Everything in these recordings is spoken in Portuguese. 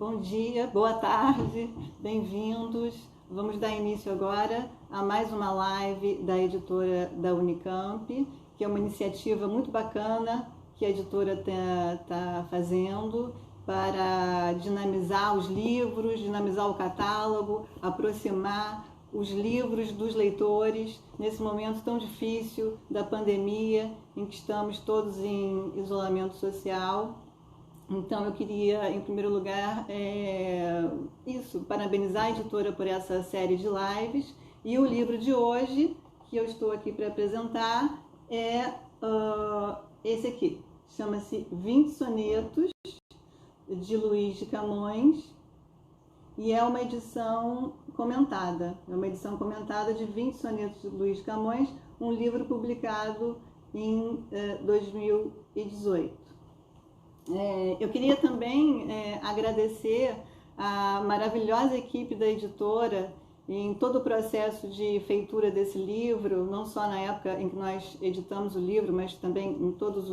Bom dia, boa tarde, bem-vindos. Vamos dar início agora a mais uma live da editora da Unicamp, que é uma iniciativa muito bacana que a editora está fazendo para dinamizar os livros, dinamizar o catálogo, aproximar os livros dos leitores nesse momento tão difícil da pandemia, em que estamos todos em isolamento social. Então eu queria, em primeiro lugar, parabenizar a editora por essa série de lives. E o livro de hoje, que eu estou aqui para apresentar, é esse aqui. Chama-se 20 Sonetos, de Luís de Camões, e é uma edição comentada. É uma edição comentada de 20 sonetos de Luís de Camões, um livro publicado em 2018. Eu queria também agradecer a maravilhosa equipe da editora em todo o processo de feitura desse livro, não só na época em que nós editamos o livro, mas também em todos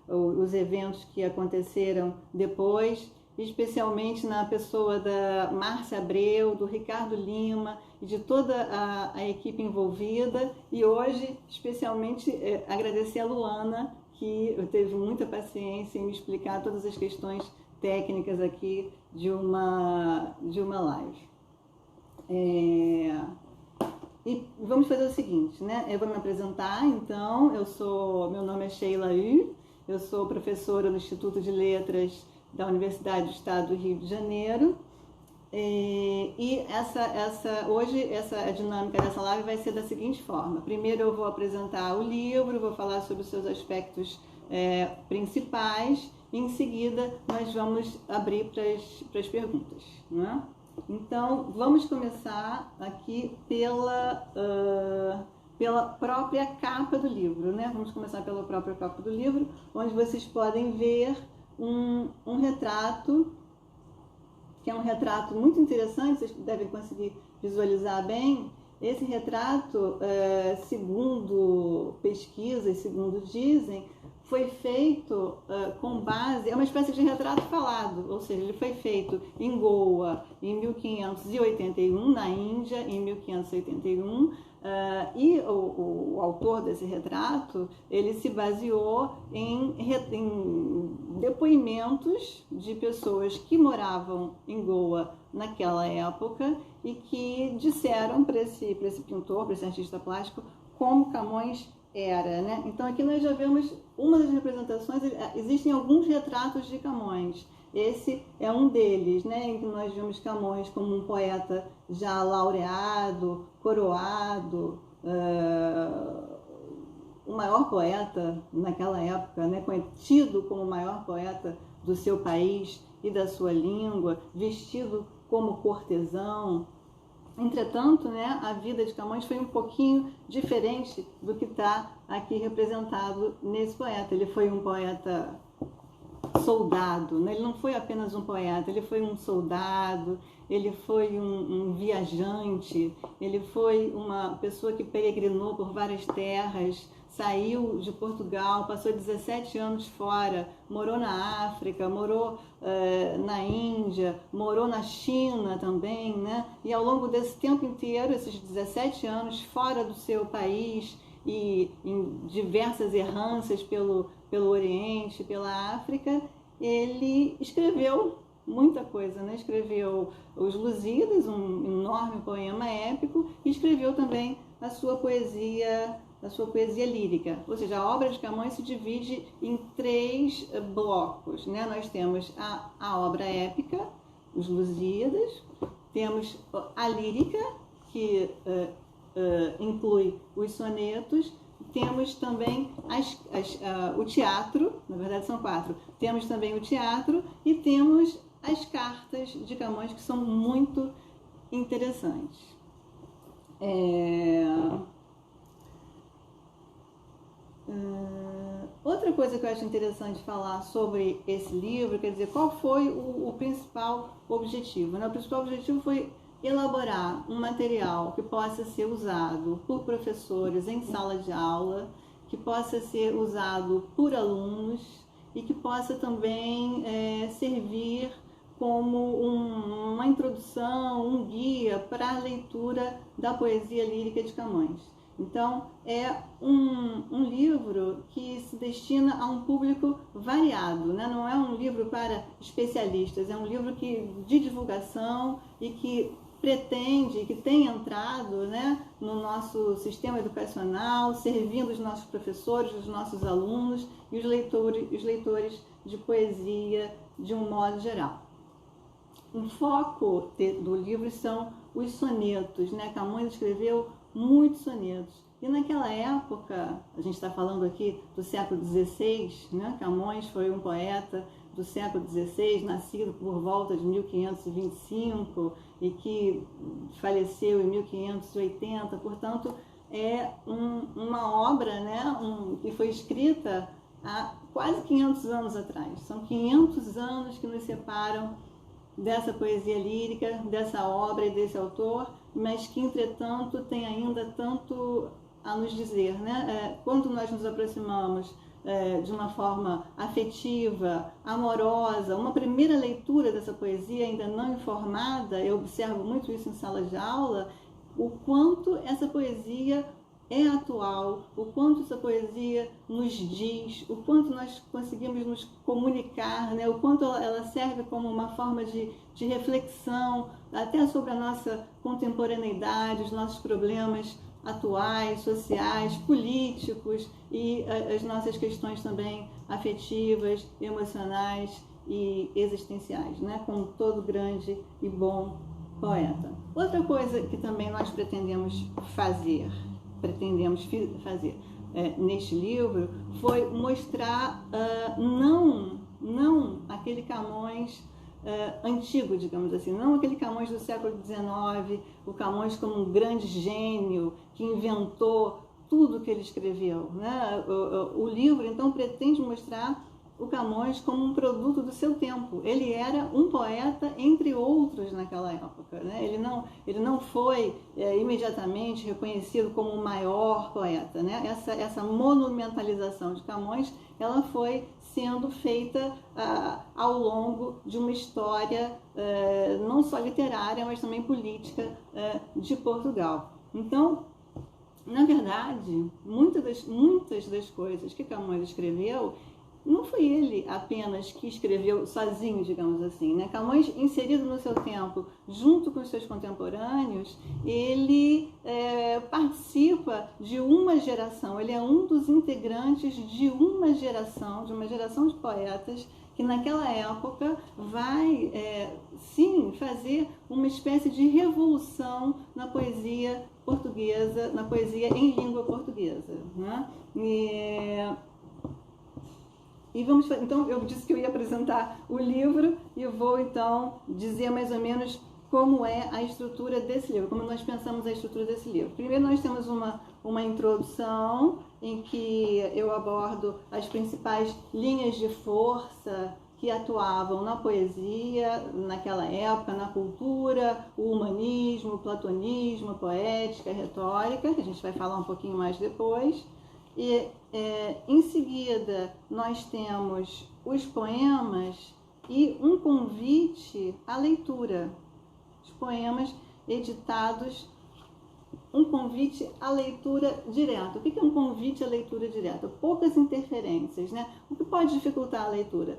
os eventos que aconteceram depois, especialmente na pessoa da Márcia Abreu, do Ricardo Lima e de toda a equipe envolvida. E hoje, especialmente, agradecer a Luana, que teve muita paciência em me explicar todas as questões técnicas aqui de uma live. E vamos fazer o seguinte, né? Eu vou me apresentar, então. Meu nome é Sheila Yu, eu sou professora no Instituto de Letras da Universidade do Estado do Rio de Janeiro. E hoje a dinâmica dessa live vai ser da seguinte forma: primeiro eu vou apresentar o livro, vou falar sobre os seus aspectos principais, e em seguida nós vamos abrir para as perguntas, né? Então vamos começar aqui pela própria capa do livro, né? Vamos começar pela própria capa do livro, onde vocês podem ver um retrato, que é um retrato muito interessante, vocês devem conseguir visualizar bem. Esse retrato, segundo pesquisas, segundo dizem, foi feito com base, é uma espécie de retrato falado, ou seja, ele foi feito em Goa em 1581, na Índia em 1581, e o autor desse retrato, ele se baseou em depoimentos de pessoas que moravam em Goa naquela época e que disseram para esse pintor, para esse artista plástico, como Camões era, né? Então aqui nós já vemos uma das representações. Existem alguns retratos de Camões. Esse é um deles, né, em que nós vemos Camões como um poeta já laureado, coroado, o maior poeta naquela época, né, tido como o maior poeta do seu país e da sua língua, vestido como cortesão. Entretanto, né, a vida de Camões foi um pouquinho diferente do que está aqui representado nesse poeta. Ele foi um poeta soldado, né? Ele não foi apenas um poeta, ele foi um soldado, ele foi um viajante, ele foi uma pessoa que peregrinou por várias terras, saiu de Portugal, passou 17 anos fora, morou na África, morou na Índia, morou na China também, né? E ao longo desse tempo inteiro, esses 17 anos fora do seu país e em diversas errâncias pelo Oriente, pela África, ele escreveu muita coisa, né? Escreveu os Lusíadas, um enorme poema épico, e escreveu também a sua poesia lírica. Ou seja, a obra de Camões se divide em 3 blocos, né? Nós temos a obra épica, os Lusíadas, temos a lírica, que inclui os sonetos, temos também o teatro, na verdade são 4, temos também o teatro e temos as cartas de Camões, que são muito interessantes. Outra coisa que eu acho interessante falar sobre esse livro, quer dizer, qual foi o principal objetivo, né? O principal objetivo foi elaborar um material que possa ser usado por professores em sala de aula, que possa ser usado por alunos e que possa também servir como uma introdução, um guia para a leitura da poesia lírica de Camões. Então, é um livro que se destina a um público variado, né? Não é um livro para especialistas, é um livro de divulgação e que pretende, que tem entrado, né, no nosso sistema educacional, servindo os nossos professores, os nossos alunos e os leitores de poesia de um modo geral. O foco do livro são os sonetos, né? Camões escreveu muitos sonetos. E naquela época, a gente está falando aqui do século XVI, né? Camões foi um poeta do século XVI, nascido por volta de 1525 e que faleceu em 1580, portanto, é uma obra, né, que foi escrita há quase 500 anos atrás. São 500 anos que nos separam dessa poesia lírica, dessa obra e desse autor, mas que, entretanto, tem ainda tanto a nos dizer, né? Quando nós nos aproximamos de uma forma afetiva, amorosa, uma primeira leitura dessa poesia ainda não informada, eu observo muito isso em sala de aula, o quanto essa poesia é atual, o quanto essa poesia nos diz, o quanto nós conseguimos nos comunicar, né? O quanto ela serve como uma forma de reflexão, até sobre a nossa contemporaneidade, os nossos problemas atuais, sociais, políticos e as nossas questões também afetivas, emocionais e existenciais, né? Como todo grande e bom poeta. Outra coisa que também nós pretendemos fazer neste livro foi mostrar não aquele Camões antigo, digamos assim, não aquele Camões do século XIX, o Camões como um grande gênio que inventou tudo que ele escreveu, né? O livro, então, pretende mostrar o Camões como um produto do seu tempo. Ele era um poeta entre outros naquela época, né? Ele não foi imediatamente reconhecido como o maior poeta, né? Essa monumentalização de Camões, ela foi sendo feita ao longo de uma história não só literária, mas também política de Portugal. Então, na verdade, muitas das coisas que Camões escreveu, não foi ele apenas que escreveu sozinho, digamos assim, né? Camões, inserido no seu tempo, junto com os seus contemporâneos, ele participa de uma geração, ele é um dos integrantes de uma geração de poetas que naquela época vai, sim, fazer uma espécie de revolução na poesia portuguesa, na poesia em língua portuguesa, né? E vamos, então, eu disse que eu ia apresentar o livro e eu vou, então, dizer mais ou menos como é a estrutura desse livro, como nós pensamos a estrutura desse livro. Primeiro, nós temos uma introdução em que eu abordo as principais linhas de força que atuavam na poesia naquela época, na cultura, o humanismo, o platonismo, a poética, a retórica, que a gente vai falar um pouquinho mais depois. E em seguida nós temos os poemas e um convite à leitura. Os poemas editados, um convite à leitura direta. O que é um convite à leitura direta? Poucas interferências, né? O que pode dificultar a leitura?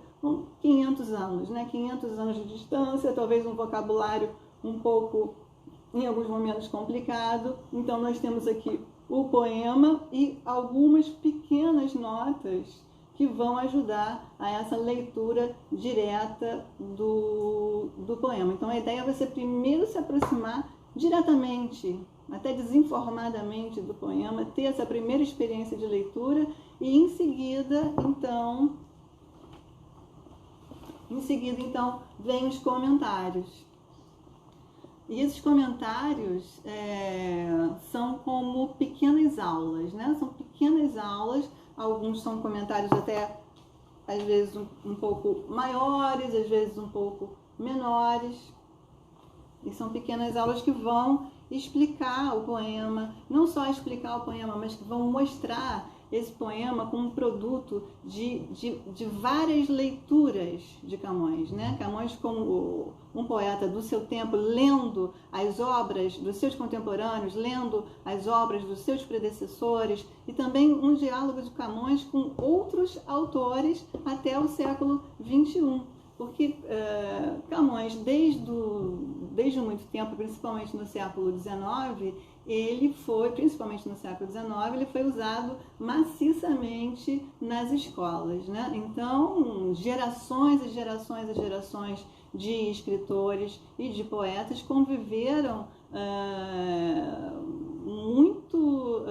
500 anos, né? 500 anos de distância, talvez um vocabulário um pouco, em alguns momentos, complicado. Então nós temos aqui o poema e algumas pequenas notas que vão ajudar a essa leitura direta do poema. Então a ideia vai ser primeiro se aproximar diretamente, até desinformadamente do poema, ter essa primeira experiência de leitura e em seguida, então, vem os comentários. E esses comentários são como pequenas aulas, né? São pequenas aulas, alguns são comentários até, às vezes, um pouco maiores, às vezes um pouco menores. E são pequenas aulas que vão explicar o poema, não só explicar o poema, mas que vão mostrar esse poema como um produto de várias leituras de Camões, né? Camões como um poeta do seu tempo, lendo as obras dos seus contemporâneos, lendo as obras dos seus predecessores, e também um diálogo de Camões com outros autores até o século XXI. Porque Camões, desde muito tempo, principalmente no século XIX, principalmente no século XIX, ele foi usado maciçamente nas escolas, né? Então, gerações e gerações e gerações de escritores e de poetas conviveram muito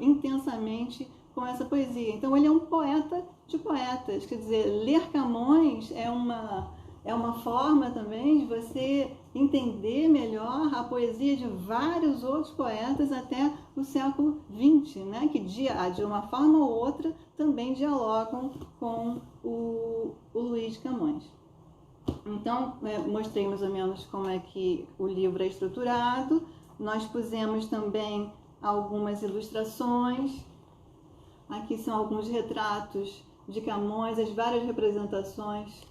intensamente com essa poesia. Então, ele é um poeta de poetas. Quer dizer, ler Camões é uma forma também de você entender melhor a poesia de vários outros poetas até o século XX, né? Que de uma forma ou outra também dialogam com o Luís de Camões. Então, mostrei mais ou menos como é que o livro é estruturado. Nós pusemos também algumas ilustrações. Aqui são alguns retratos de Camões, as várias representações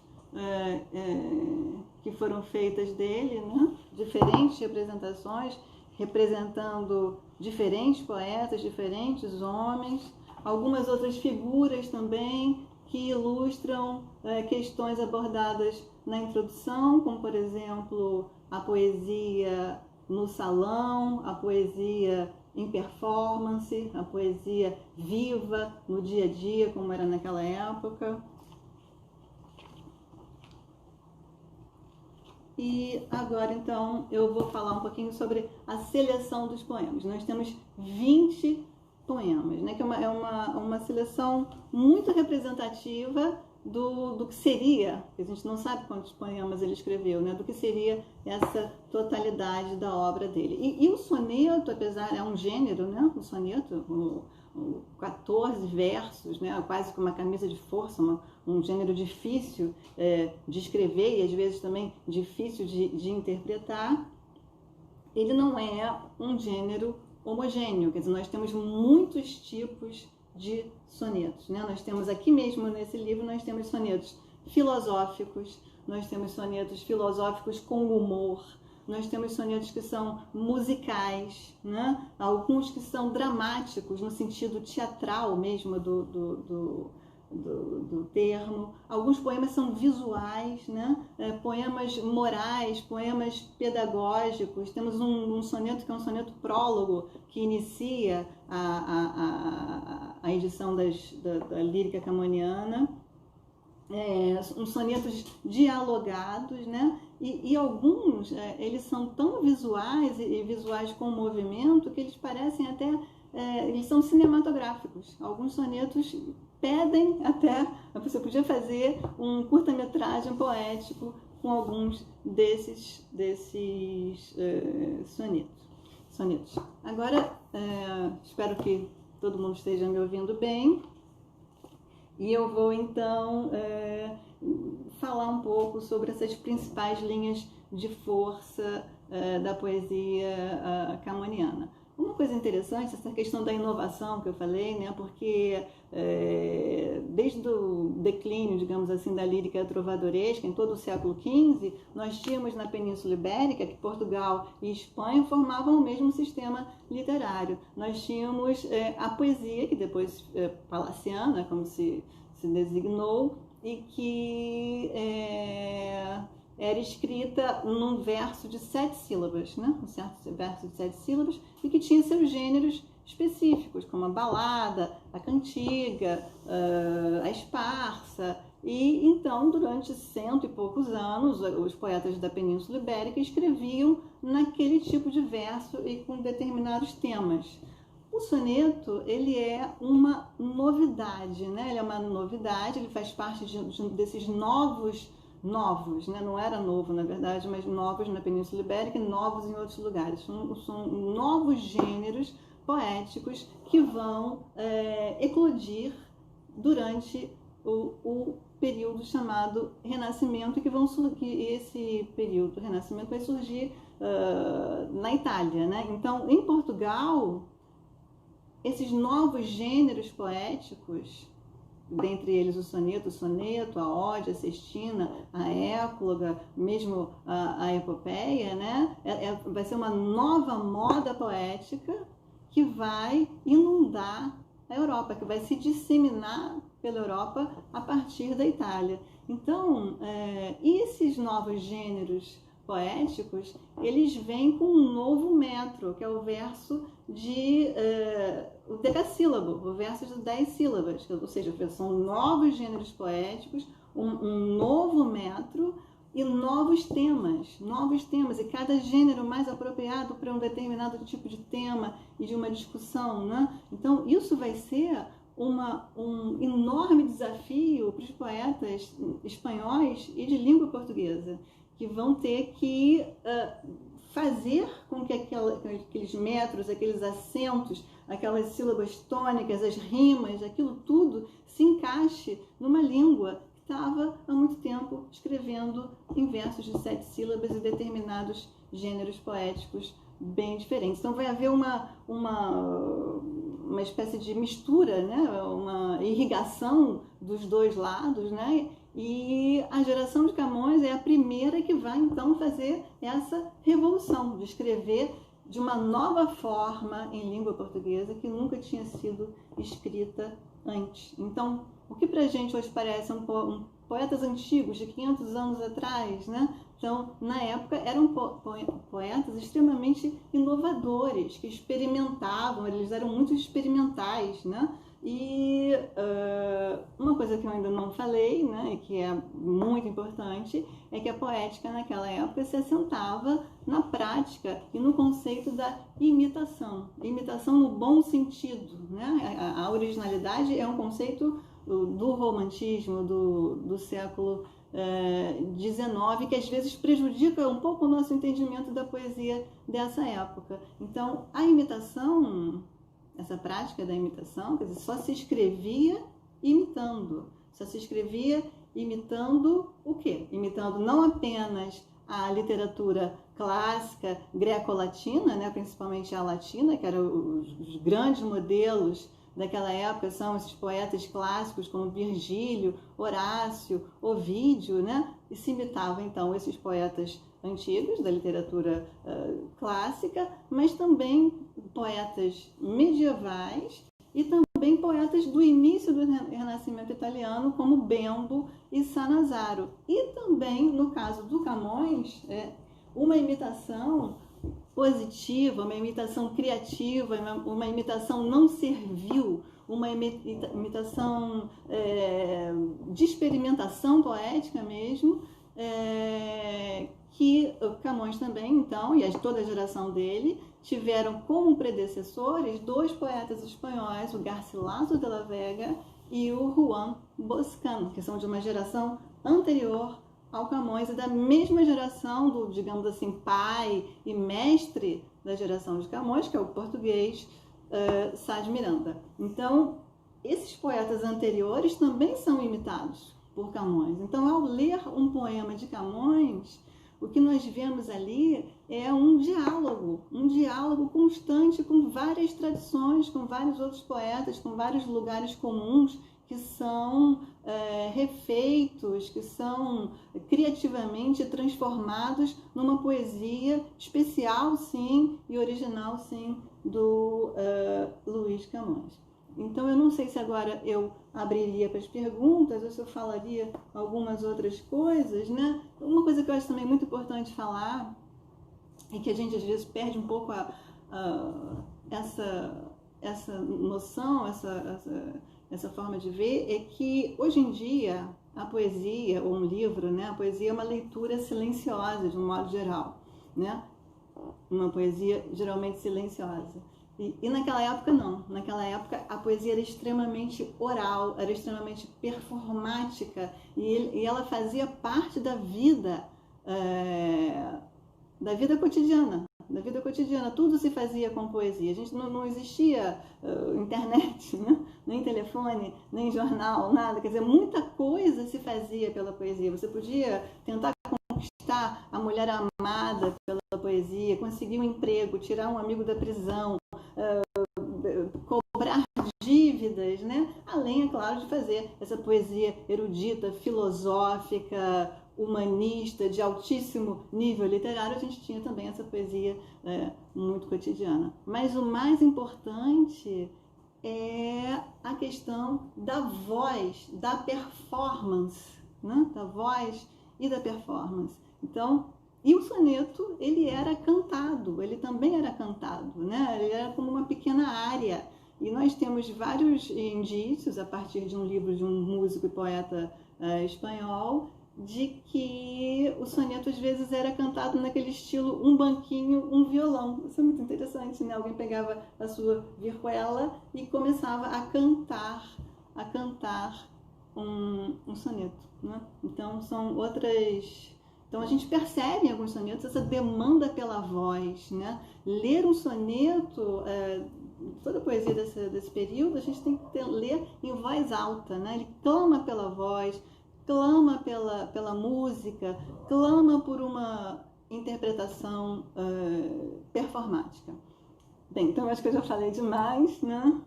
que foram feitas dele, né? Diferentes representações, representando diferentes poetas, diferentes homens, algumas outras figuras também que ilustram questões abordadas na introdução, como, por exemplo, a poesia no salão, a poesia em performance, a poesia viva no dia a dia, como era naquela época. E agora, então, eu vou falar um pouquinho sobre a seleção dos poemas. Nós temos 20 poemas, né? Que é uma seleção muito representativa do que seria, a gente não sabe quantos poemas ele escreveu, né? Do que seria essa totalidade da obra dele. E o soneto, apesar, é um gênero, né? O soneto, 14 versos, né? Quase que uma camisa de força, um gênero difícil de escrever e às vezes também difícil de interpretar. Ele não é um gênero homogêneo, quer dizer, nós temos muitos tipos de sonetos, né? Nós temos aqui mesmo nesse livro, nós temos sonetos filosóficos, nós temos sonetos filosóficos com humor, nós temos sonetos que são musicais, né? Alguns que são dramáticos, no sentido teatral mesmo do termo. Alguns poemas são visuais, né? Poemas morais, poemas pedagógicos. Temos um soneto que é um soneto prólogo, que inicia a edição da lírica camoniana. Uns sonetos dialogados, né? E alguns, eles são tão visuais e visuais com movimento que eles parecem até, eles são cinematográficos. Alguns sonetos pedem até, você podia fazer um curta-metragem poético com alguns desses sonetos. Agora, espero que todo mundo esteja me ouvindo bem. E eu vou, então, falar um pouco sobre essas principais linhas de força da poesia camoniana. Uma coisa interessante, essa questão da inovação que eu falei, né? Porque desde o declínio, digamos assim, da lírica trovadoresca, em todo o século XV, nós tínhamos na Península Ibérica que Portugal e Espanha formavam o mesmo sistema literário. Nós tínhamos a poesia, que depois palaciana, como se designou, e que era escrita num verso de 7 sílabas, né? Um certo verso de 7 sílabas, e que tinha seus gêneros específicos, como a balada, a cantiga, a esparsa. E então, durante 100 e poucos anos, os poetas da Península Ibérica escreviam naquele tipo de verso e com determinados temas. O soneto, ele é uma novidade, né? Ele é uma novidade, ele faz parte desses novos, né? Não era novo, na verdade, mas novos na Península Ibérica e novos em outros lugares. São novos gêneros poéticos que vão eclodir durante o período chamado Renascimento, que esse período do Renascimento vai surgir na Itália, né? Então, em Portugal, esses novos gêneros poéticos, dentre eles o soneto, a ode, a sextina, a éploga, mesmo a epopeia, né? Vai ser uma nova moda poética que vai inundar a Europa, que vai se disseminar pela Europa a partir da Itália. Então, esses novos gêneros poéticos, eles vêm com um novo metro, que é o verso o decassílabo, o verso de 10 sílabas, ou seja, são novos gêneros poéticos, um novo metro e novos temas, e cada gênero mais apropriado para um determinado tipo de tema e de uma discussão, né? Então, isso vai ser um enorme desafio para os poetas espanhóis e de língua portuguesa, que vão ter que fazer com que aqueles metros, aqueles acentos, aquelas sílabas tônicas, as rimas, aquilo tudo se encaixe numa língua que estava há muito tempo escrevendo em versos de 7 sílabas e determinados gêneros poéticos bem diferentes. Então vai haver uma espécie de mistura, né? Uma irrigação dos dois lados, né? E a geração de Camões é a primeira que vai então fazer essa revolução de escrever de uma nova forma em língua portuguesa que nunca tinha sido escrita antes. Então, o que para a gente hoje parece poetas antigos de 500 anos atrás, né? Então, na época, eram poetas extremamente inovadores, que experimentavam, eles eram muito experimentais, né? E uma coisa que eu ainda não falei, né, e que é muito importante, é que a poética naquela época se assentava na prática e no conceito da imitação. Imitação no bom sentido, né? A originalidade é um conceito do romantismo, do século XIX, que às vezes prejudica um pouco o nosso entendimento da poesia dessa época. Então, a imitação, essa prática da imitação, quer dizer, só se escrevia imitando. Só se escrevia imitando o quê? Imitando não apenas a literatura clássica greco-latina, né, principalmente a latina, que eram os grandes modelos daquela época, são esses poetas clássicos como Virgílio, Horácio, Ovídio, né? E se imitavam então esses poetas antigos da literatura clássica, mas também poetas medievais e também poetas do início do Renascimento italiano, como Bembo e Sannazaro. E também, no caso do Camões, uma imitação positiva, uma imitação criativa, uma imitação não servil, uma imitação de experimentação poética mesmo, que Camões também, então, e toda a geração dele, tiveram como predecessores dois poetas espanhóis, o Garcilaso de la Vega e o Juan Boscán, que são de uma geração anterior ao Camões e da mesma geração do, digamos assim, pai e mestre da geração de Camões, que é o português Sá de Miranda. Então, esses poetas anteriores também são imitados por Camões. Então, ao ler um poema de Camões, o que nós vemos ali é um diálogo constante com várias tradições, com vários outros poetas, com vários lugares comuns que são refeitos, que são criativamente transformados numa poesia especial, sim, e original, sim, do Luís Camões. Então, eu não sei se agora eu abriria para as perguntas ou se eu falaria algumas outras coisas, né? Uma coisa que eu acho também muito importante falar e que a gente às vezes perde um pouco essa noção, essa forma de ver, é que hoje em dia a poesia, ou um livro, né? A poesia é uma leitura silenciosa, de um modo geral, né? Uma poesia geralmente silenciosa. E naquela época não, naquela época a poesia era extremamente oral, era extremamente performática e ela fazia parte da vida cotidiana, tudo se fazia com poesia. A gente não existia internet, né? Nem telefone, nem jornal, nada, quer dizer, muita coisa se fazia pela poesia. Você podia tentar conquistar a mulher amada pela poesia, conseguir um emprego, tirar um amigo da prisão, cobrar dívidas, né? Além, é claro, de fazer essa poesia erudita, filosófica, humanista, de altíssimo nível literário, a gente tinha também essa poesia muito cotidiana. Mas o mais importante é a questão da voz, da performance, né? Da voz e da performance. Então, e o soneto, ele era cantado, ele também era cantado, né? Ele era como uma pequena área. E nós temos vários indícios, a partir de um livro de um músico e poeta espanhol, de que o soneto às vezes era cantado naquele estilo um banquinho, um violão. Isso é muito interessante, né? Alguém pegava a sua vihuela e começava a cantar um soneto, né? Então são outras... Então a gente percebe em alguns sonetos essa demanda pela voz, né? Ler um soneto, toda a poesia desse período, a gente tem que ler em voz alta, né? Ele clama pela voz, clama pela música, clama por uma interpretação performática. Bem, então acho que eu já falei demais, né?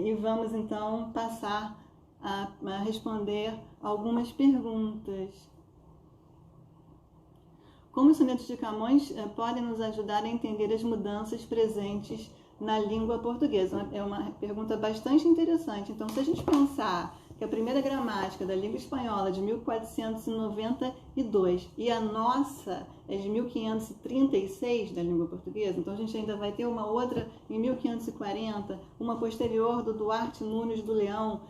E vamos então passar a responder algumas perguntas. Como os sonetos de Camões podem nos ajudar a entender as mudanças presentes na língua portuguesa? É uma pergunta bastante interessante. Então, se a gente pensar que a primeira gramática da língua espanhola é de 1492 e a nossa é de 1536 da língua portuguesa, então a gente ainda vai ter uma outra em 1540, uma posterior do Duarte Nunes do Leão.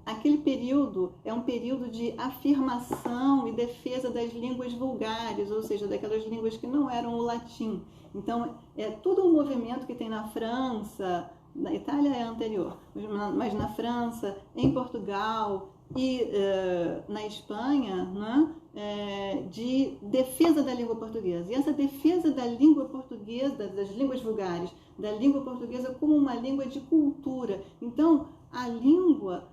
Aquele período é um período de afirmação e defesa das línguas vulgares, ou seja, daquelas línguas que não eram o latim. Então, é todo um movimento que tem na França, na Itália é anterior, mas na França, em Portugal e na Espanha, né, de defesa da língua portuguesa. E essa defesa da língua portuguesa, das línguas vulgares, da língua portuguesa como uma língua de cultura. Então, a língua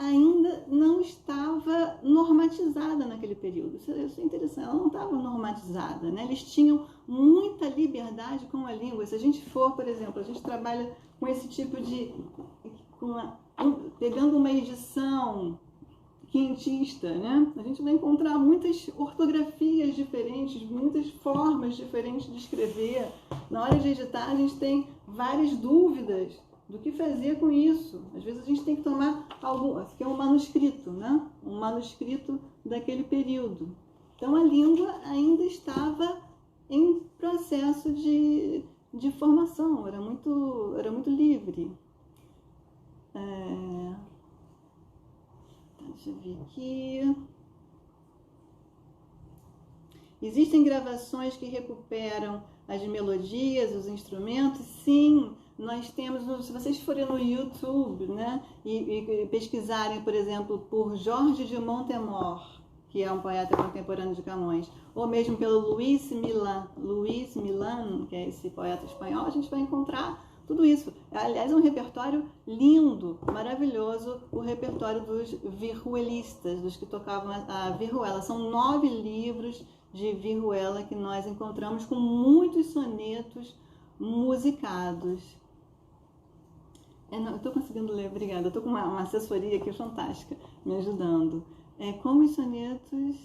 ainda não estava normatizada naquele período. Isso é interessante, ela não estava normatizada, né? Eles tinham muita liberdade com a língua. Se a gente for, por exemplo, a gente trabalha com esse tipo de... pegando uma edição quentista, né? A gente vai encontrar muitas ortografias diferentes, muitas formas diferentes de escrever. Na hora de editar, a gente tem várias dúvidas do que fazer com isso. Às vezes a gente tem que tomar algo, que é um manuscrito, né? Um manuscrito daquele período. Então a língua ainda estava em processo de formação, era muito livre. Deixa eu ver aqui. Existem gravações que recuperam as melodias, os instrumentos? Sim. Nós temos, se vocês forem no YouTube, né, e pesquisarem, por exemplo, por Jorge de Montemor, que é um poeta contemporâneo de Camões, ou mesmo pelo Luis Milán, que é esse poeta espanhol, a gente vai encontrar tudo isso. Aliás, é um repertório lindo, maravilhoso, o repertório dos vihuelistas, dos que tocavam a vihuela. São 9 livros de vihuela que nós encontramos com muitos sonetos musicados. Eu estou conseguindo ler, obrigada. Eu estou com uma assessoria aqui fantástica me ajudando. Como os sonetos...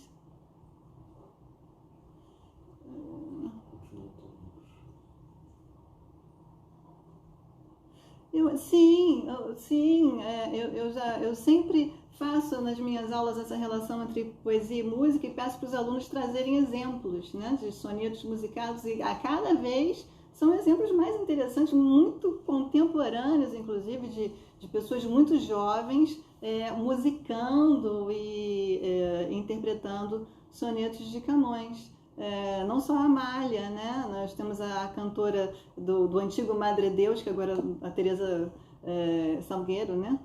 Eu sempre faço nas minhas aulas essa relação entre poesia e música e peço para os alunos trazerem exemplos, né, de sonetos musicados, e a cada vez são exemplos mais interessantes, muito contemporâneos, inclusive, de pessoas muito jovens musicando e interpretando sonetos de Camões. Não só a Amália, né? Nós temos a cantora do antigo Madre Deus, que agora a Teresa Salgueiro, né?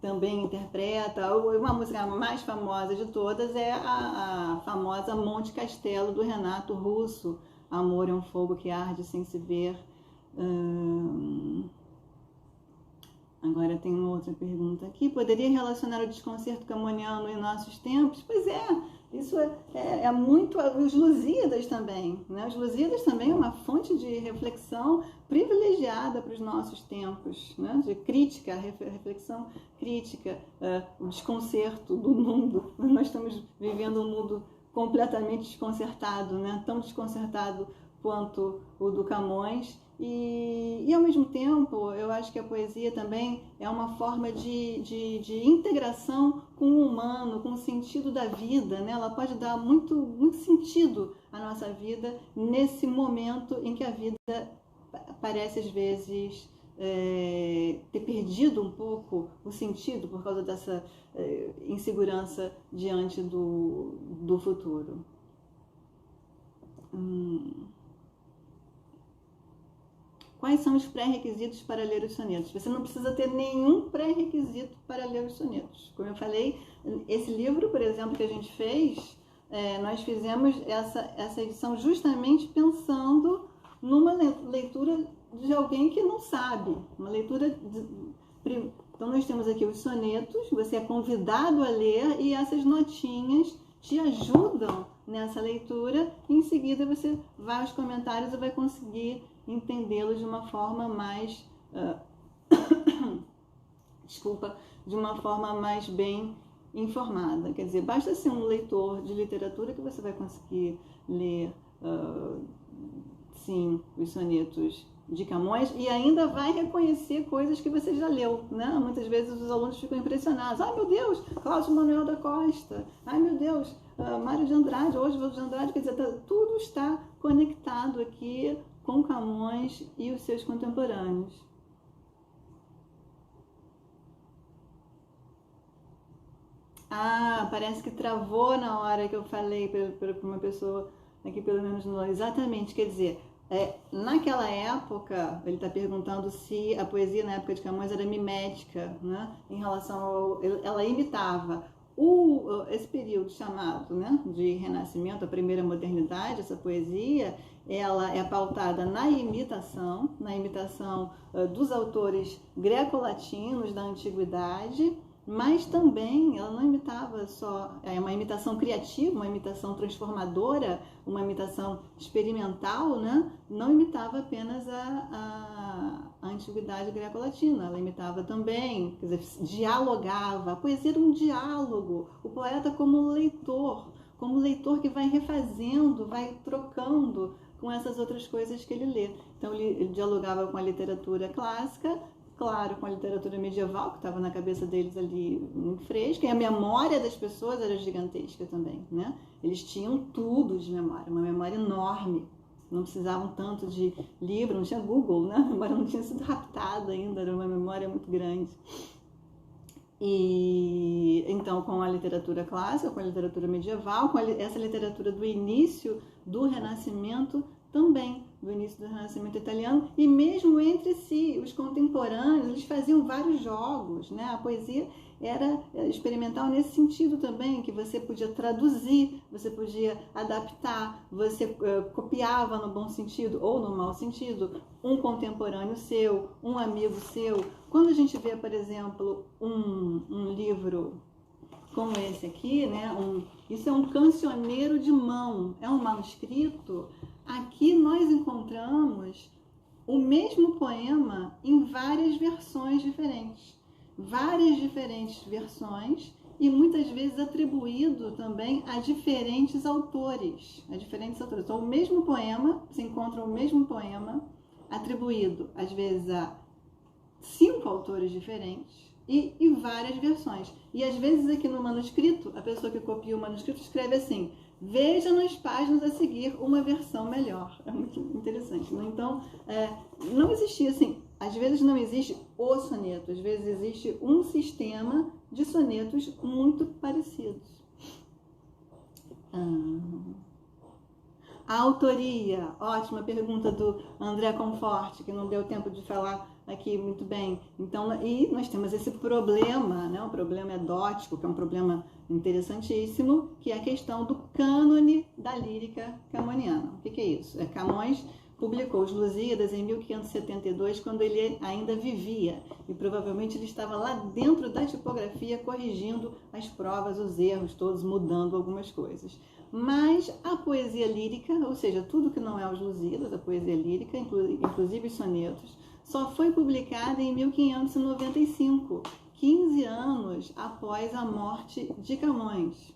Também interpreta. Uma música mais famosa de todas é a famosa Monte Castelo, do Renato Russo. Amor é um fogo que arde sem se ver. Agora tem uma outra pergunta aqui. Poderia relacionar o desconcerto camoniano em nossos tempos? Pois é, isso é muito... Os Lusíadas também, né? Os Lusíadas também é uma fonte de reflexão privilegiada para os nossos tempos, né? De crítica, reflexão crítica, o desconcerto do mundo. Nós estamos vivendo um mundo completamente desconcertado, né? Tão desconcertado quanto o do Camões. E ao mesmo tempo, eu acho que a poesia também é uma forma de integração com o humano, com o sentido da vida, né? Ela pode dar muito sentido à nossa vida nesse momento em que a vida parece, às vezes, ter perdido um pouco o sentido por causa dessa insegurança diante do futuro. Quais são os pré-requisitos para ler os sonetos? Você não precisa ter nenhum pré-requisito para ler os sonetos. Como eu falei, esse livro, por exemplo, que a gente fez, nós fizemos essa edição justamente pensando numa leitura de alguém que não sabe. Uma leitura... Então, nós temos aqui os sonetos, você é convidado a ler e essas notinhas te ajudam nessa leitura. E em seguida, você vai aos comentários e vai conseguir entendê-los de uma forma mais de uma forma mais bem informada. Quer dizer, basta ser um leitor de literatura que você vai conseguir ler sim, os sonetos de Camões e ainda vai reconhecer coisas que você já leu, né? Muitas vezes os alunos ficam impressionados. Ai, meu Deus, Cláudio Manuel da Costa. Ai, meu Deus, Mário de Andrade, Oswald de Andrade. Quer dizer, tudo está conectado aqui com Camões e os seus contemporâneos. Parece que travou na hora que eu falei para uma pessoa aqui, pelo menos no... Exatamente, quer dizer, naquela época, ele está perguntando se a poesia na época de Camões era mimética, né? Em relação ela imitava esse período chamado, né, de Renascimento, a primeira modernidade. Essa poesia, ela é pautada na imitação dos autores greco-latinos da antiguidade, mas também ela não imitava só, uma imitação criativa, uma imitação transformadora, uma imitação experimental, né? Não imitava apenas a antiguidade greco-latina, ela imitava também, quer dizer, dialogava. A poesia era um diálogo, o poeta como leitor que vai refazendo, vai trocando com essas outras coisas que ele lê. Então ele dialogava com a literatura clássica, claro, com a literatura medieval, que estava na cabeça deles ali muito fresca, e a memória das pessoas era gigantesca também, né? Eles tinham tudo de memória, uma memória enorme, não precisavam tanto de livro, não tinha Google, né? A memória não tinha sido raptada ainda, era uma memória muito grande. E então, com a literatura clássica, com a literatura medieval, com essa literatura do início do Renascimento também, do início do Renascimento italiano, e mesmo entre si, os contemporâneos, eles faziam vários jogos, né? A poesia era experimental nesse sentido também, que você podia traduzir, você podia adaptar, você copiava no bom sentido ou no mau sentido um contemporâneo seu, um amigo seu. Quando a gente vê, por exemplo, um livro como esse aqui, né? Isso é um cancioneiro de mão, é um manuscrito. Aqui nós encontramos o mesmo poema em várias versões diferentes. Várias diferentes versões e muitas vezes atribuído também a diferentes autores. Então, o mesmo poema, se encontra o mesmo poema atribuído, às vezes, a 5 autores diferentes e várias versões. E às vezes aqui no manuscrito, a pessoa que copia o manuscrito escreve assim: veja nas páginas a seguir uma versão melhor. É muito interessante, né? Então, não existia assim, às vezes não existe o soneto, às vezes existe um sistema de sonetos muito parecidos. A autoria, ótima pergunta do André Conforte, que não deu tempo de falar aqui muito bem. Então, e nós temos esse problema, né, um problema edótico, que é um problema interessantíssimo, que é a questão do cânone da lírica camoniana. O que é isso? Camões publicou os Lusíadas em 1572, quando ele ainda vivia, e provavelmente ele estava lá dentro da tipografia corrigindo as provas, os erros todos, mudando algumas coisas. Mas a poesia lírica, ou seja, tudo que não é os Lusíadas, a poesia lírica, inclusive os sonetos, só foi publicada em 1595, 15 anos após a morte de Camões.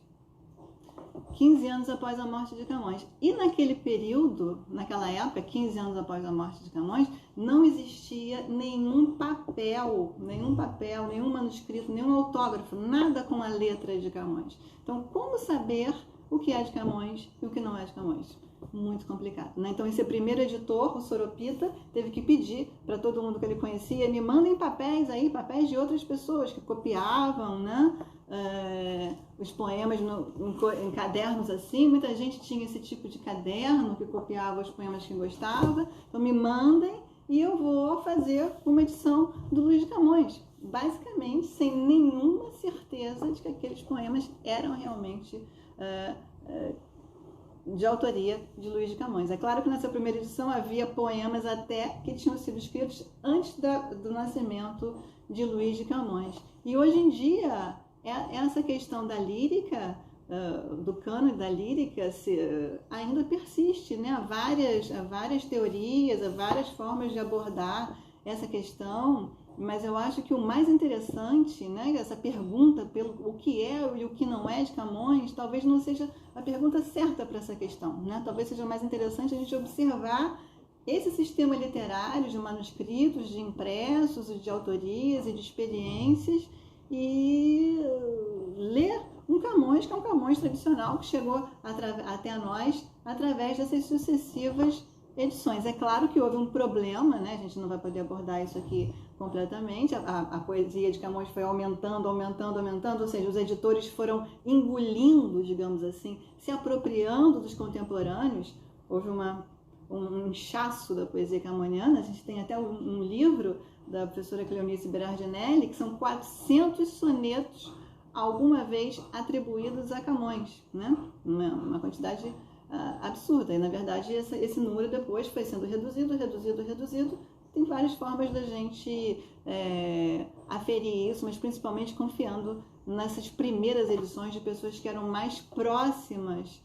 15 anos após a morte de Camões. E naquele período, naquela época, 15 anos após a morte de Camões, não existia nenhum papel, nenhum manuscrito, nenhum autógrafo, nada com a letra de Camões. Então, como saber o que é de Camões e o que não é de Camões? Muito complicado, né? Então, esse primeiro editor, o Soropita, teve que pedir para todo mundo que ele conhecia, me mandem papéis aí, papéis de outras pessoas que copiavam, né? Os poemas em cadernos assim. Muita gente tinha esse tipo de caderno que copiava os poemas que gostava. Então, me mandem e eu vou fazer uma edição do Luís de Camões, basicamente sem nenhuma certeza de que aqueles poemas eram realmente de autoria de Luís de Camões. É claro que nessa primeira edição havia poemas até que tinham sido escritos antes do nascimento de Luís de Camões. E hoje em dia, essa questão da lírica, do cânone da lírica, ainda persiste, né? Há várias teorias, há várias formas de abordar essa questão, mas eu acho que o mais interessante, né, essa pergunta pelo o que é e o que não é de Camões, talvez não seja a pergunta certa para essa questão, né? Talvez seja mais interessante a gente observar esse sistema literário de manuscritos, de impressos, de autorias e de experiências e ler um Camões, que é um Camões tradicional, que chegou até nós através dessas sucessivas edições. É claro que houve um problema, né? A gente não vai poder abordar isso aqui completamente. A poesia de Camões foi aumentando, ou seja, os editores foram engolindo, digamos assim, se apropriando dos contemporâneos. Houve um inchaço da poesia camoniana. A gente tem até um livro da professora Cleonice Berardinelli, que são 400 sonetos alguma vez atribuídos a Camões, né? Uma quantidade absurda. E, na verdade, esse número depois foi sendo reduzido. Tem várias formas da gente aferir isso, mas principalmente confiando nessas primeiras edições de pessoas que eram mais próximas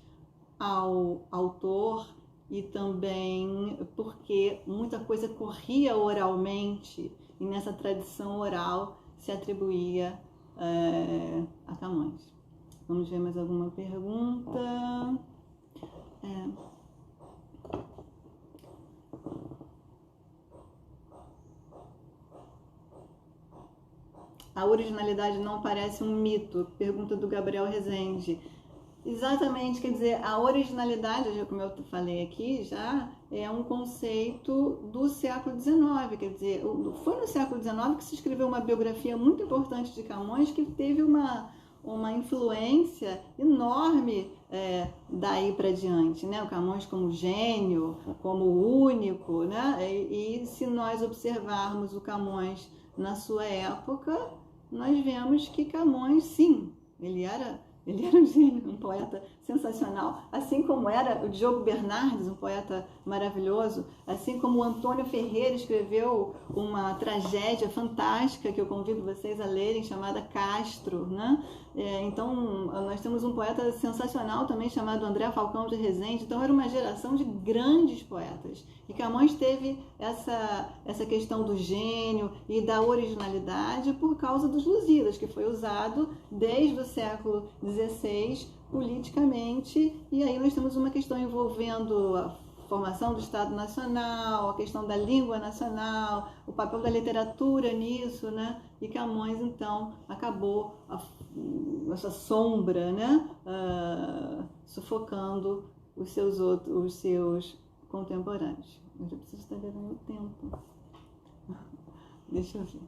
ao autor, e também porque muita coisa corria oralmente, e nessa tradição oral se atribuía a Camões. Vamos ver mais alguma pergunta. A originalidade não parece um mito? Pergunta do Gabriel Rezende. Exatamente, quer dizer, a originalidade, como eu falei aqui, já é um conceito do século XIX, quer dizer, foi no século XIX que se escreveu uma biografia muito importante de Camões, que teve uma influência enorme daí para diante, né? O Camões como gênio, como único, né? E se nós observarmos o Camões na sua época, nós vemos que Camões, sim, ele era um gênio, um poeta sensacional, assim como era o Diogo Bernardes, um poeta maravilhoso, assim como o Antônio Ferreira escreveu uma tragédia fantástica que eu convido vocês a lerem, chamada Castro, né? Então, nós temos um poeta sensacional também chamado André Falcão de Rezende. Então, era uma geração de grandes poetas. E Camões teve essa questão do gênio e da originalidade por causa dos Lusíadas, que foi usado desde o século XVI politicamente. E aí nós temos uma questão envolvendo a formação do Estado Nacional, a questão da língua nacional, o papel da literatura nisso, né? E Camões, então, acabou essa sombra, né? Sufocando os seus contemporâneos. Eu já preciso estar vendo meu tempo. Deixa eu ver.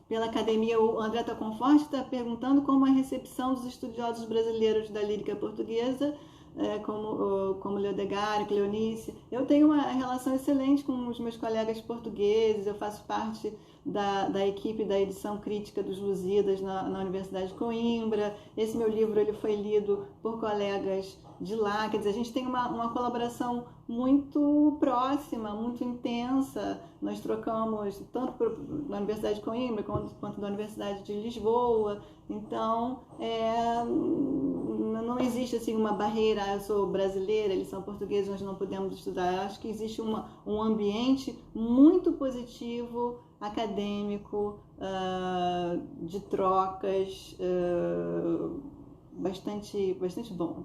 Pela academia, o André Taconforte está perguntando como a recepção dos estudiosos brasileiros da lírica portuguesa como Leodegar, Cleonice. Eu tenho uma relação excelente com os meus colegas portugueses, eu faço parte da equipe da edição crítica dos Lusíadas na Universidade de Coimbra. Esse meu livro ele foi lido por colegas de lá, quer dizer, a gente tem uma colaboração muito próxima, muito intensa. Nós trocamos tanto na Universidade de Coimbra quanto na Universidade de Lisboa. Então, não existe assim uma barreira, eu sou brasileira, eles são portugueses, nós não podemos estudar. Eu acho que existe um ambiente muito positivo, acadêmico, de trocas, bastante bom.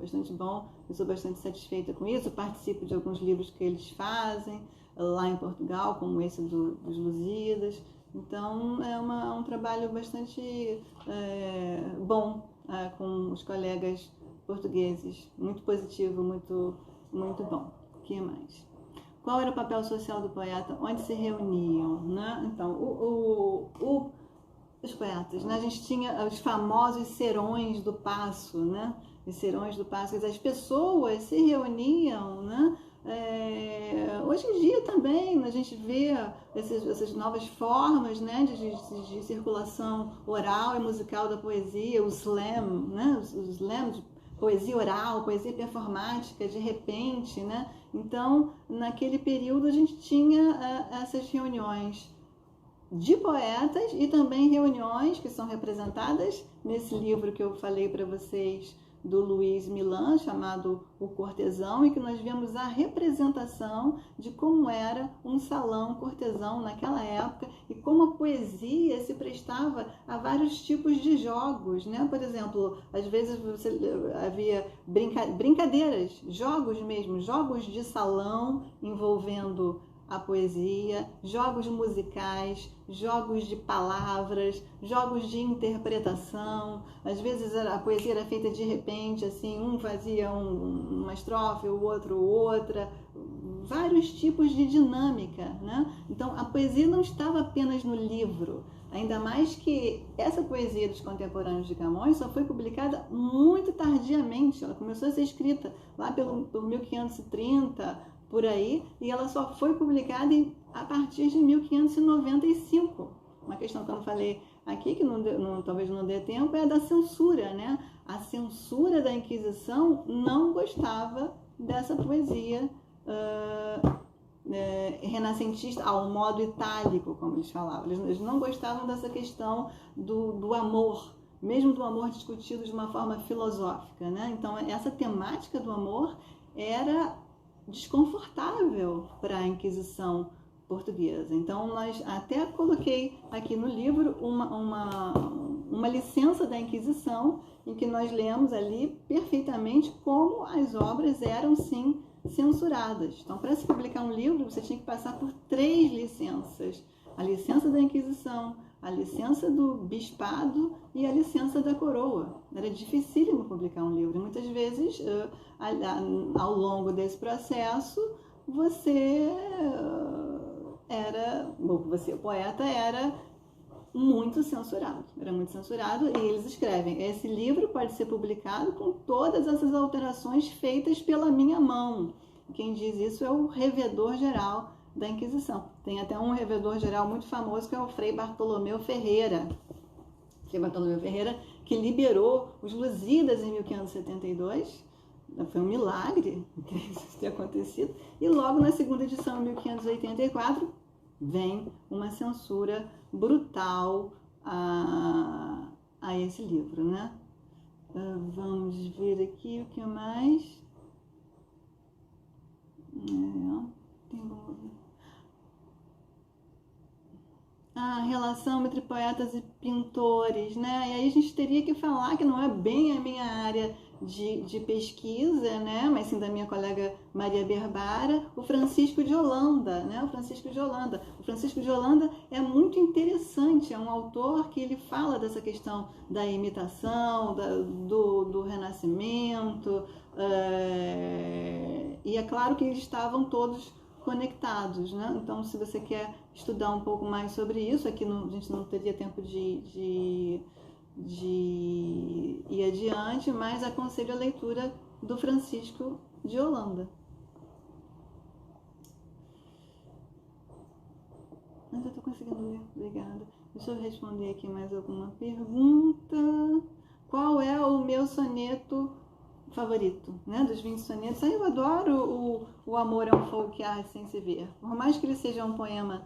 Eu sou bastante satisfeita com isso, participo de alguns livros que eles fazem lá em Portugal, como esse dos Lusíadas. Então é um trabalho bastante bom com os colegas portugueses, muito positivo, muito bom. O que mais? Qual era o papel social do poeta? Onde se reuniam, né? Então, os poetas, né? A gente tinha os famosos serões do Paço, né? Os serões do Paço, as pessoas se reuniam, né? Hoje em dia também a gente vê essas novas formas, né, de circulação oral e musical da poesia, o slam, né? Os slams, poesia oral, poesia performática, de repente, né? Então, naquele período a gente tinha essas reuniões de poetas e também reuniões que são representadas nesse livro que eu falei para vocês do Luiz Milan, chamado O Cortesão, e que nós vemos a representação de como era um salão cortesão naquela época e como a poesia se prestava a vários tipos de jogos, né? Por exemplo, às vezes havia brincadeiras, jogos mesmo, jogos de salão envolvendo a poesia, jogos musicais, jogos de palavras, jogos de interpretação. Às vezes a poesia era feita de repente, assim, um fazia uma estrofe, o outro outra, vários tipos de dinâmica, né? Então a poesia não estava apenas no livro, ainda mais que essa poesia dos contemporâneos de Camões só foi publicada muito tardiamente. Ela começou a ser escrita lá pelo 1530, por aí, e ela só foi publicada a partir de 1595. Uma questão que eu não falei aqui, que talvez não dê tempo, é a da censura, né? A censura da Inquisição não gostava dessa poesia renascentista, ao modo itálico, como eles falavam. Eles não gostavam dessa questão do amor, mesmo do amor discutido de uma forma filosófica, né? Então, essa temática do amor era desconfortável para a Inquisição portuguesa. Então, nós até coloquei aqui no livro uma licença da Inquisição, em que nós lemos ali perfeitamente como as obras eram, sim, censuradas. Então, para se publicar um livro, você tinha que passar por 3 licenças. A licença da Inquisição, a licença do bispado e a licença da coroa. Era dificílimo publicar um livro. Muitas vezes, ao longo desse processo, o poeta era muito censurado. E eles escrevem: esse livro pode ser publicado com todas essas alterações feitas pela minha mão. Quem diz isso é o revedor geral da Inquisição. Tem até um revedor geral muito famoso, que é o Frei Bartolomeu Ferreira. Frei Bartolomeu Ferreira, que liberou os Lusíadas em 1572. Foi um milagre isso ter acontecido. E logo na segunda edição, em 1584, vem uma censura brutal a esse livro, né? Vamos ver aqui o que mais. A relação entre poetas e pintores, né? E aí a gente teria que falar, que não é bem a minha área de pesquisa, né? Mas sim da minha colega Maria Berbara, o Francisco de Holanda, né? O Francisco de Holanda é muito interessante, é um autor que ele fala dessa questão da imitação, do Renascimento, e é claro que eles estavam todos conectados, né? Então, se você quer estudar um pouco mais sobre isso, aqui a gente não teria tempo de ir adiante, mas aconselho a leitura do Francisco de Holanda. Mas eu estou conseguindo ler, obrigada. Deixa eu responder aqui mais alguma pergunta. Qual é o meu soneto favorito, né? Dos 20 sonetos. Eu adoro o Amor é um Fogo que Arde Sem Se Ver. Por mais que ele seja um poema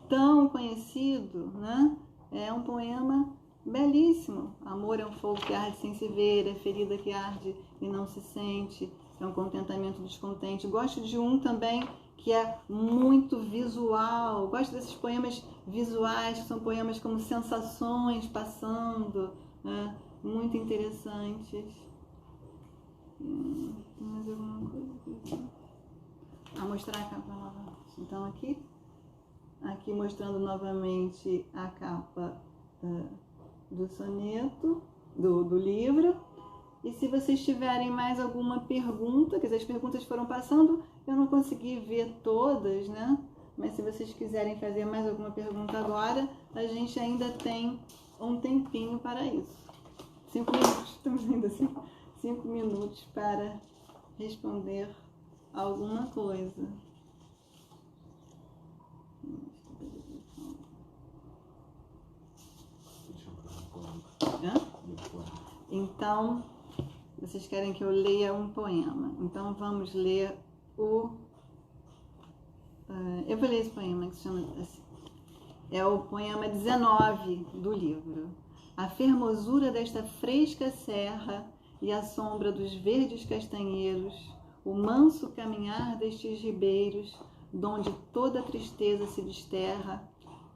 tão conhecido, né? É um poema belíssimo. Amor é um fogo que arde sem se ver, é ferida que arde e não se sente, é um contentamento descontente. Gosto de um também que é muito visual. Gosto desses poemas visuais, que são poemas como sensações passando, né? Muito interessantes. Tem mais alguma coisa aqui? Mostrar a capa novamente. Então aqui mostrando novamente a capa do soneto, do livro. E se vocês tiverem mais alguma pergunta, quer dizer, as perguntas foram passando, eu não consegui ver todas, né? Mas se vocês quiserem fazer mais alguma pergunta agora, a gente ainda tem um tempinho para isso. 5 minutos, estamos ainda assim, 5 minutos para responder alguma coisa. Então, vocês querem que eu leia um poema. Então, vamos ler eu vou ler esse poema que se chama assim. É o poema 19 do livro. A fermosura desta fresca serra e a sombra dos verdes castanheiros, o manso caminhar destes ribeiros, donde toda a tristeza se desterra,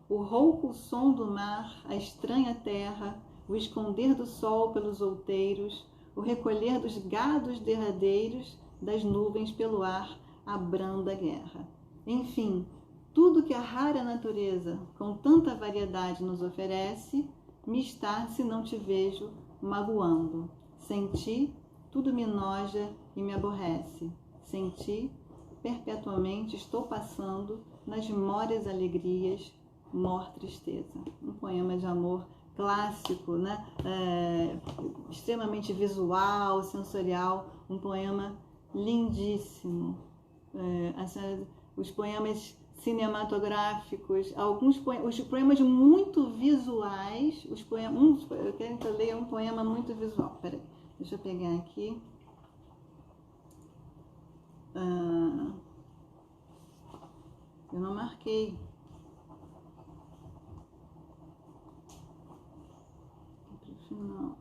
o rouco som do mar, a estranha terra, o esconder do sol pelos outeiros, o recolher dos gados derradeiros, das nuvens pelo ar, a branda guerra. Enfim, tudo que a rara natureza, com tanta variedade, nos oferece, me está, se não te vejo, magoando. Sem ti, tudo me noja e me aborrece. Sem ti, perpetuamente estou passando nas memórias alegrias, mor tristeza. Um poema de amor clássico, né? Extremamente visual, sensorial, um poema lindíssimo. Os poemas cinematográficos, os poemas muito visuais, eu quero que eu leia um poema muito visual. Peraí, deixa eu pegar aqui. Eu não marquei. Não.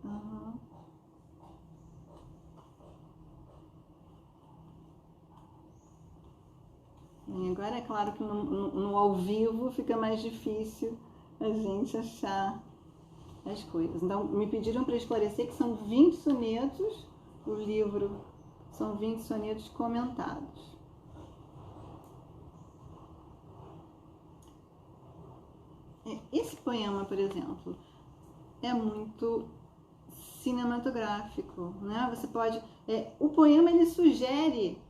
Uhum. E agora é claro que no ao vivo fica mais difícil a gente achar as coisas. Então me pediram para esclarecer que são 20 sonetos, o livro são 20 sonetos comentados. Esse poema, por exemplo, é muito cinematográfico, né? Você pode... o poema, ele sugere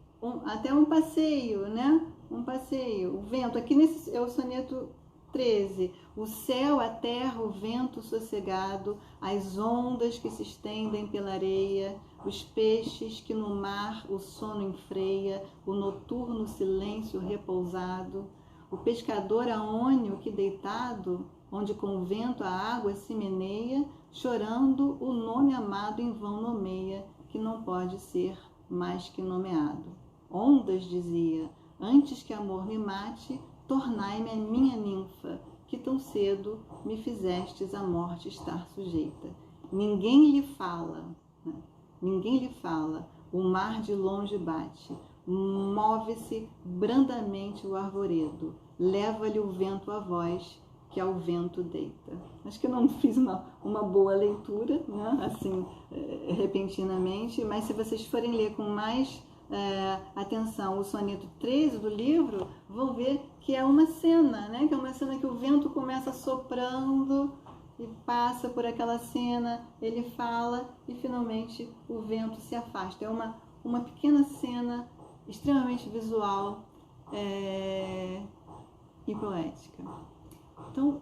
até um passeio, né? Um passeio. O vento, aqui nesse é o soneto 13. O céu, a terra, o vento sossegado, as ondas que se estendem pela areia, os peixes que no mar o sono enfreia, o noturno silêncio repousado, o pescador aônio que deitado, onde com o vento a água se meneia, chorando o nome amado em vão nomeia, que não pode ser mais que nomeado. Ondas, dizia, antes que amor me mate, tornai-me a minha ninfa, que tão cedo me fizestes a morte estar sujeita. Ninguém lhe fala, né? Ninguém lhe fala, o mar de longe bate, move-se brandamente o arvoredo, leva-lhe o vento a voz, que ao vento deita. Acho que eu não fiz uma boa leitura, né? Assim, repentinamente, mas se vocês forem ler com mais atenção o soneto 13 do livro, vão ver que é uma cena, né? Que é uma cena que o vento começa soprando e passa por aquela cena, ele fala e finalmente o vento se afasta. É uma pequena cena extremamente visual e poética. Então,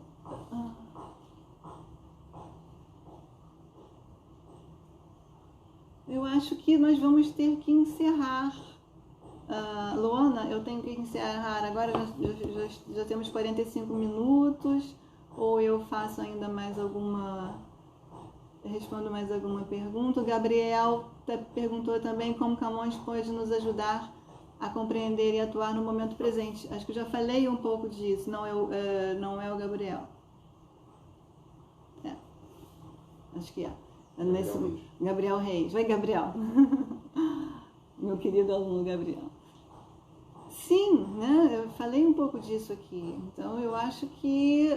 Eu acho que nós vamos ter que encerrar. Luana, eu tenho que encerrar agora, já temos 45 minutos, ou eu faço ainda mais alguma, respondo mais alguma pergunta. O Gabriel perguntou também como Camões pode nos ajudar a compreender e atuar no momento presente. Acho que eu já falei um pouco disso, não é o Gabriel. Acho que é. Gabriel Reis. Vai, Gabriel. Meu querido aluno Gabriel. Sim, né? Eu falei um pouco disso aqui. Então, eu acho que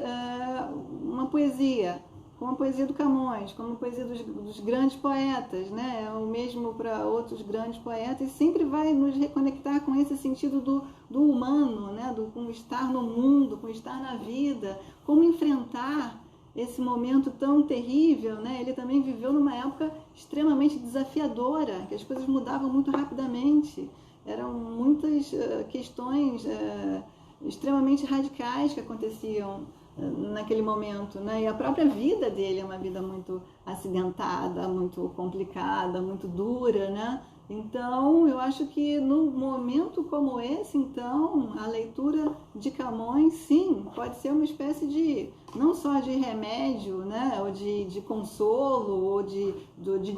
uma poesia, como a poesia do Camões, como a poesia dos grandes poetas, né? É o mesmo para outros grandes poetas, sempre vai nos reconectar com esse sentido do humano, né? Com estar no mundo, com estar na vida, como enfrentar esse momento tão terrível, né? Ele também viveu numa época extremamente desafiadora, que as coisas mudavam muito rapidamente. Eram muitas questões extremamente radicais que aconteciam naquele momento, né? E a própria vida dele é uma vida muito acidentada, muito complicada, muito dura, né? Então, eu acho que num momento como esse, então, a leitura de Camões, sim, pode ser uma espécie de, não só de remédio, né, ou de consolo, ou de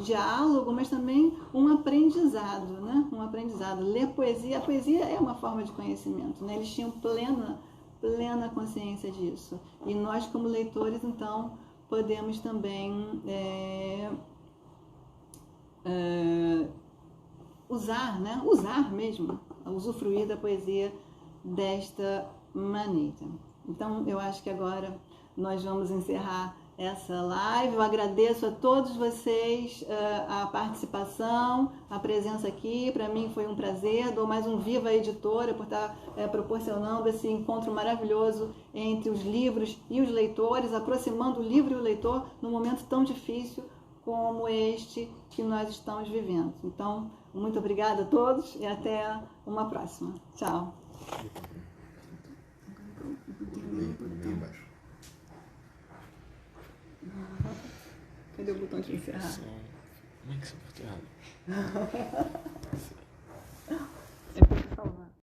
diálogo, mas também um aprendizado, né, um aprendizado. Ler poesia, a poesia é uma forma de conhecimento, né, eles tinham plena consciência disso. E nós, como leitores, então, podemos também usar mesmo, usufruir da poesia desta maneira. Então, eu acho que agora nós vamos encerrar essa live. Eu agradeço a todos vocês a participação, a presença aqui. Para mim foi um prazer. Dou mais um viva à editora por estar proporcionando esse encontro maravilhoso entre os livros e os leitores, aproximando o livro e o leitor num momento tão difícil como este que nós estamos vivendo. Então, muito obrigada a todos e até uma próxima. Tchau. Cadê o botão de encerrar? Como é que você apertou errado?